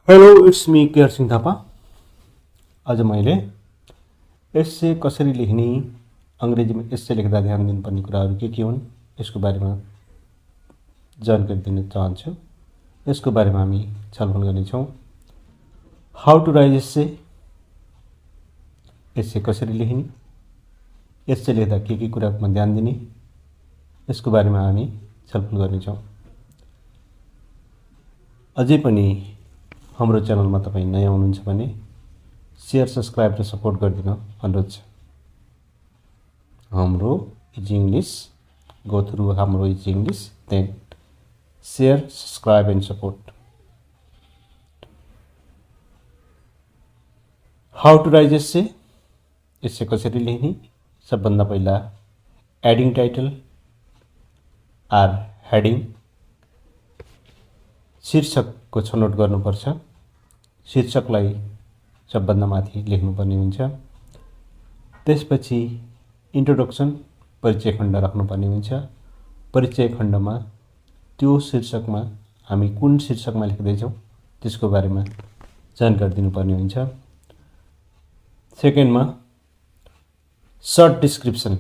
Hello it's me care Singh Thapa. आज मैले एस्से कसरी लेख्ने, अङ्ग्रेजीमा एस्से लेख्दा ध्यान दिनुपर्ने कुराहरू के हुन् यसको बारेमा जानकारी दिन चाहन्छु। यसको बारेमा हामी छलफल गर्नेछौँ। How to write essay, essay कसरी लेख्ने, एस्से लेख्दा के कुरामा ध्यान दिने, यसको बारेमा हामी छलफल गर्नेछौँ। अझै पनि हाम्रो च्यानलमा तपाईँ नयाँ हुनुहुन्छ भने शेयर, सब्सक्राइब र सपोर्ट गरिदिन अनुरोध छ। हाम्रो इजी इंग्लिश, गो थ्रू हाम्रो easy English, then share, subscribe and support. How to write essay, essay कसरी लेख्ने। सबभन्दा पहिला एडिङ टाइटल आर हेडिङ, शीर्षकको छनौट गर्नुपर्छ। शीर्षकलाई सबभन्दा माथि लेख्नुपर्ने हुन्छ। त्यसपछि इन्ट्रोडक्सन, परिचय खण्ड राख्नुपर्ने हुन्छ। परिचय खण्डमा त्यो शीर्षकमा हामी कुन शीर्षकमा लेख्दैछौँ त्यसको बारेमा जानकारी दिनुपर्ने हुन्छ। सेकेन्डमा सर्ट डिस्क्रिप्सन,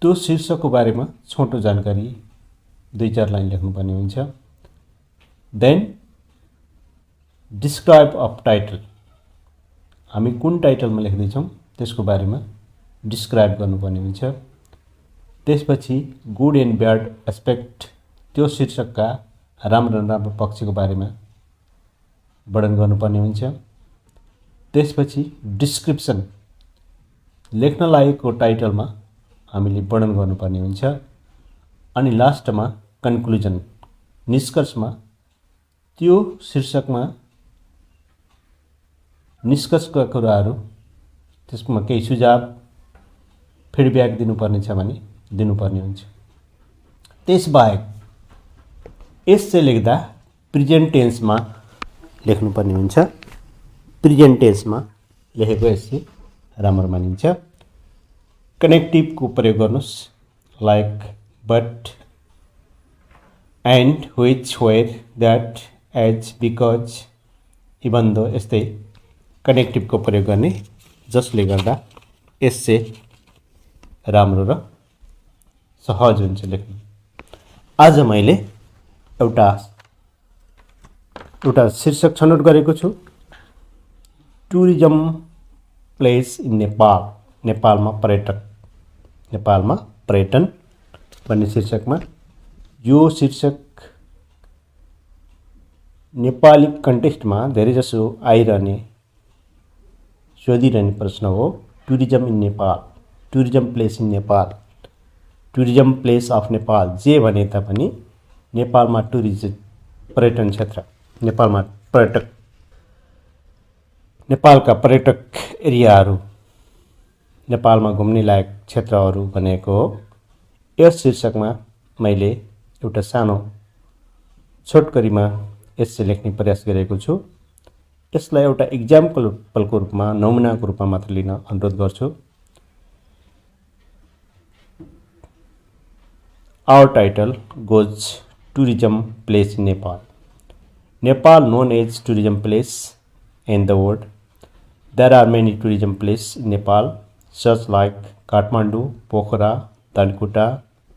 त्यो शीर्षकको बारेमा छोटो जानकारी 2-4 लाइन लेख्नुपर्ने हुन्छ। देन डिस्क्राइब अफ टाइटल, हामी कुन टाइटलमा लेख्दैछौँ त्यसको बारेमा डिस्क्राइब गर्नुपर्ने हुन्छ। त्यसपछि गुड एन्ड ब्याड एस्पेक्ट, त्यो शीर्षकका राम्रो राम्रो पक्षको बारेमा वर्णन गर्नुपर्ने हुन्छ। त्यसपछि डिस्क्रिप्सन, लेख्न लागेको टाइटलमा हामीले वर्णन गर्नुपर्ने हुन्छ। अनि लास्टमा कन्क्लुजन, निष्कर्षमा त्यो शीर्षकमा निष्कर्षका कुराहरू, त्यसमा केही सुझाव, फिडब्याक दिनुपर्ने छ भने दिनुपर्ने हुन्छ। त्यसबाहेक एस्से लेख्दा प्रेजेन्ट टेन्समा लेख्नुपर्ने हुन्छ। प्रेजेन्ट टेन्समा लेखेको एस्से राम्रो मानिन्छ। कनेक्टिभको प्रयोग गर्नुहोस्, like, but, and, which, where, that, as, because, even though, यस्तै कनेक्टिभको प्रयोग गर्ने, जसले गर्दा एस्से राम्रो र सहज हुन्छ लेख्नु। आज मैले एउटा शीर्षक छनौट गरेको छु, टुरिज्म प्लेस इन नेपाल, नेपालमा पर्यटन भन्ने शीर्षकमा। यो शीर्षक नेपाली कन्टेक्स्टमा धेरैजसो आइरहने, सोधिरहने प्रश्न हो। Tourism in Nepal, tourism place in Nepal, tourism place of Nepal, जे भने तापनि नेपालमा पर्यटन क्षेत्र, नेपालका पर्यटक एरियाहरू, नेपालमा घुम्ने लायक क्षेत्रहरू भनेको हो। यस शीर्षकमा मैले एउटा सानो छोटकरीमा एस्से लेख्ने प्रयास गरेको छु। यसलाई एउटा इक्जाम्पलको रूपमा, नमुनाको रूपमा मात्र लिन अनुरोध गर्छु। Our title goes tourism place in Nepal. Nepal known as tourism place in the world. There are many tourism places in Nepal, such like Kathmandu, Pokhara, Tankuta,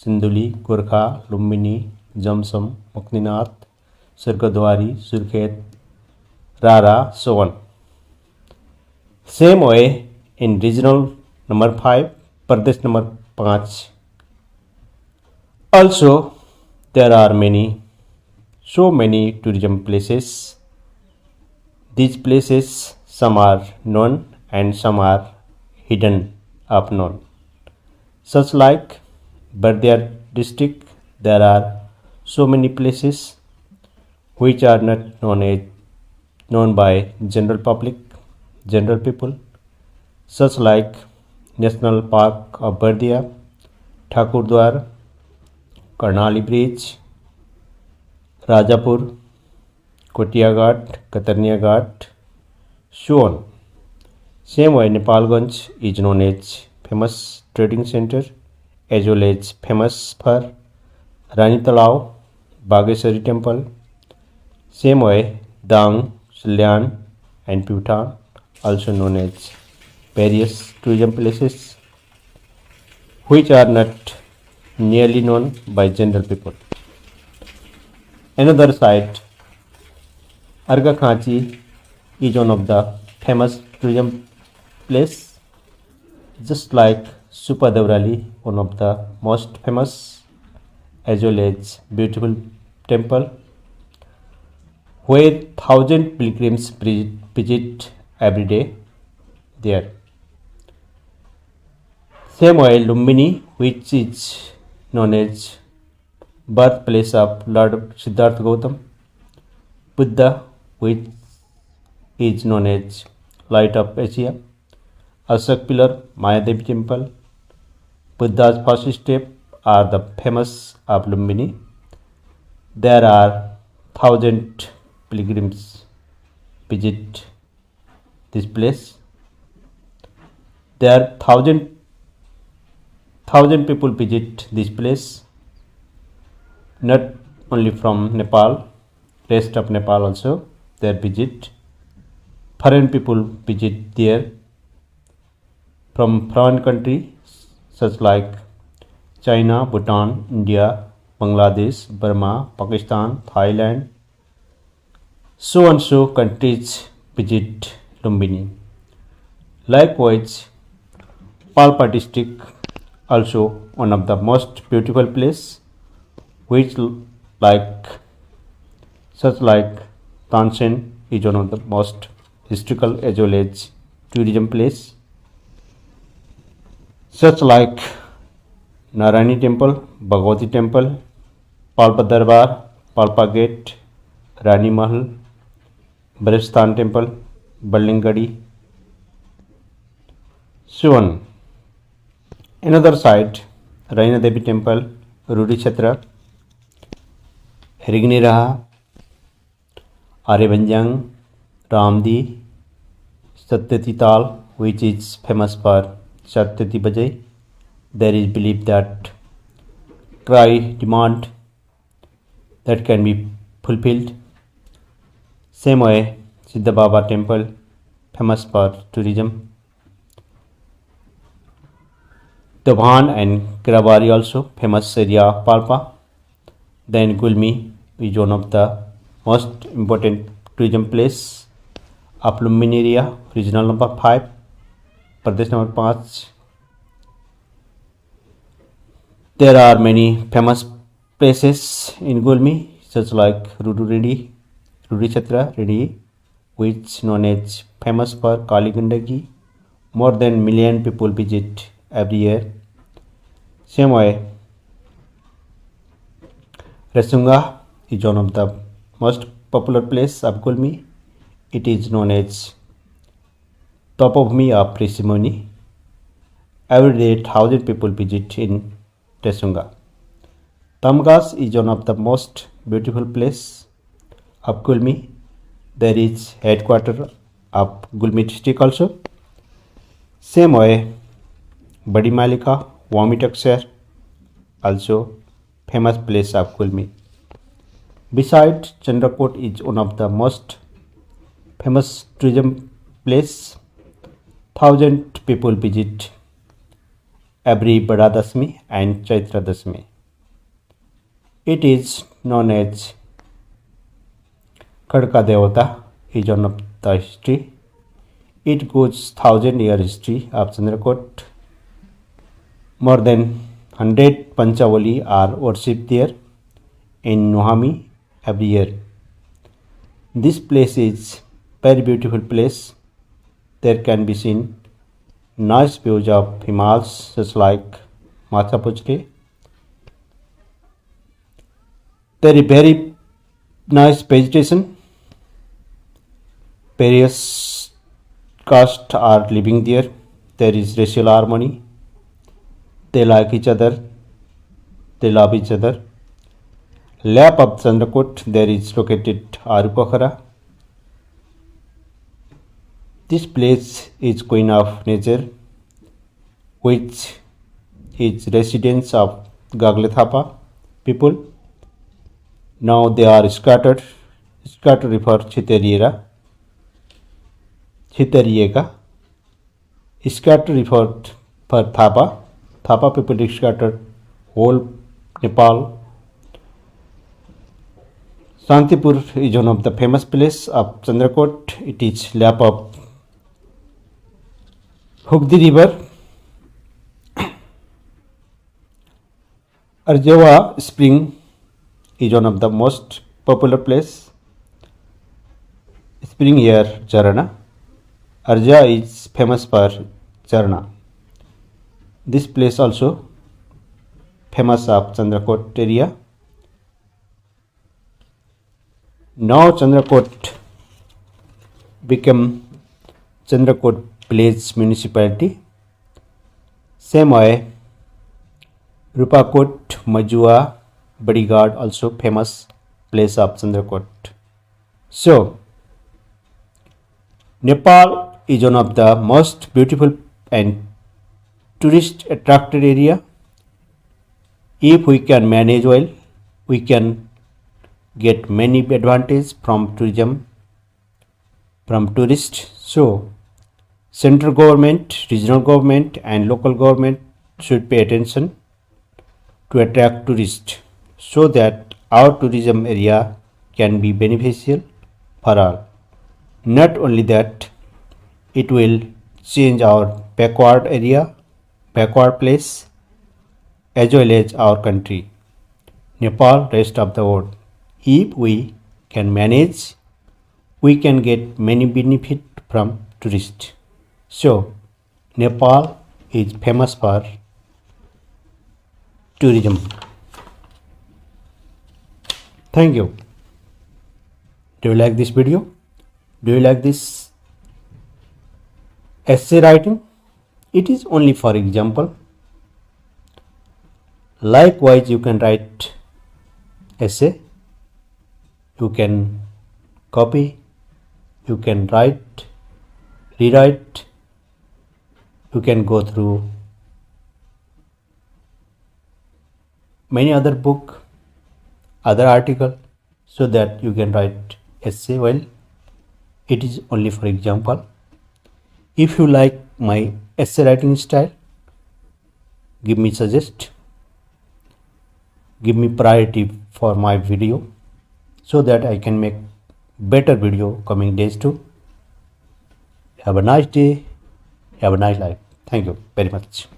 Sinduli, Gorkha, Lumbini, Jamsam, Mukninath, Surgadwari, Surkhet, Rara, so on. Same way in regional number 5, Pradesh number 5. Also, there are so many tourism places. These places, some are known and some are hidden of known. Such like Bardia district, there are so many places which are not known by general public, general people, such like National Park of Bardia, Thakurdwar, Karnali Bridge, Rajapur, Kotia Ghat, Katarnia Ghat, so on. Same way Nepalganj is known as famous trading center as well as famous for Rani Talao, Bageshwari temple, Same way, Dang, Silyan, and Bhutan, also known as various tourism places, which are not nearly known by general people. Another site, Arghakhanchi, is one of the famous tourism place, just like Supa Devrali, one of the most famous as well as beautiful temple where thousand pilgrims visit every day there. Same way, Lumbini, which is known as birthplace of Lord Siddhartha Gautam, Buddha, which is known as Light of Asia, Ashok Pillar, Mayadevi Temple, Buddha's first step are the famous of Lumbini. There are thousand pilgrims visit this place. There are thousand people visit this place, not only from Nepal, rest of Nepal also they visit. Foreign people visit there from foreign countries such like China, Bhutan, India, Bangladesh, Burma, Pakistan, Thailand, so and so countries visit Lumbini. Likewise, Palpa district also one of the most beautiful place, which like such like Tansen is one of the most historical as well as tourism place, such like Narayani Temple, Bhagwati Temple, Palpa Darbar, Palpa Gate, Rani Mahal, Brajasthan Temple, Ballingadi, so on. Another site, Raina Devi Temple, Rudi Chhatra, Rigniraha, Arebanjang, Ramdi, Satyati Tal, which is famous for Satyati Bajai. There is belief that cry demand that can be fulfilled. Same way, Siddha Baba Temple, famous for tourism. Dabhan and Kirabari also famous area Palpa. Then Gulmi is one of the most important tourism place of Lumbini area, regional number 5, Pradesh number 5. There are many famous places in Gulmi such like Rudi Chhatra Reddy, which known as famous for Kali Gandaki. More than million people visit every year. Same way, Resunga is one of the most popular place of Gulmi. It is known as Topobhumi of Rishi. Every day, 1,000 people visit in Resunga. Tamgas is one of the most beautiful place of Gulmi. There is headquarters of Gulmi district also. Same way, Badi Malika, Wamitaksar, also famous place of Gulmi. Besides, Chandrakot is one of the most famous tourism place. 1,000 people visit every Bada Dasmi and Chaitra Dasmi. It is known as Khadka Devata, is one of the history. It goes 1,000-year history of Chandrakot. More than 100 Panchavali are worshipped there in Nohami every year. This place is very beautiful place. There can be seen nice views of Himalayas such like Matha Puchke. There is very nice vegetation. Various castes are living there. There is racial harmony. They like each other. They love each other. Lap of Chandrakot, there is located Arupakhara. This place is Queen of Nature, which is residence of Gagle Thapa people. Now they are scattered Scattered for Chitteriera, Chitteriega. Scattered for Thapa. Thapa people scattered whole Nepal. Shantipur is one of the famous place of Chandrakot. It is lap of Hugdi river. Arjawa spring is one of the most popular place. Spring here Jarana. Arja is famous for Jarana. This place also famous of Chandrakot area. Now Chandrakot became Chandrakot village municipality. Same way, Rupakot, Majua, Bodyguard also famous place of Chandrakot. So, Nepal is one of the most beautiful and tourist attracted area. If we can manage well, we can get many advantage from tourism, from tourists. So, central government, regional government and local government should pay attention to attract tourists so that our tourism area can be beneficial for all. Not only that, it will change our backward area, backward place as well as our country, Nepal, rest of the world. If we can manage, we can get many benefit from tourists. So, Nepal is famous for tourism. Thank you. Do you like this video? Do you like this essay writing? It is only for example. Likewise, you can write essay. You can copy. You can write, rewrite. You can go through many other book, other article, so that you can write essay well. It is only for example. If you like my essay writing style, give me suggest, give me priority for my video so that I can make better video coming days too. Have a nice day. Have a nice life. Thank you very much.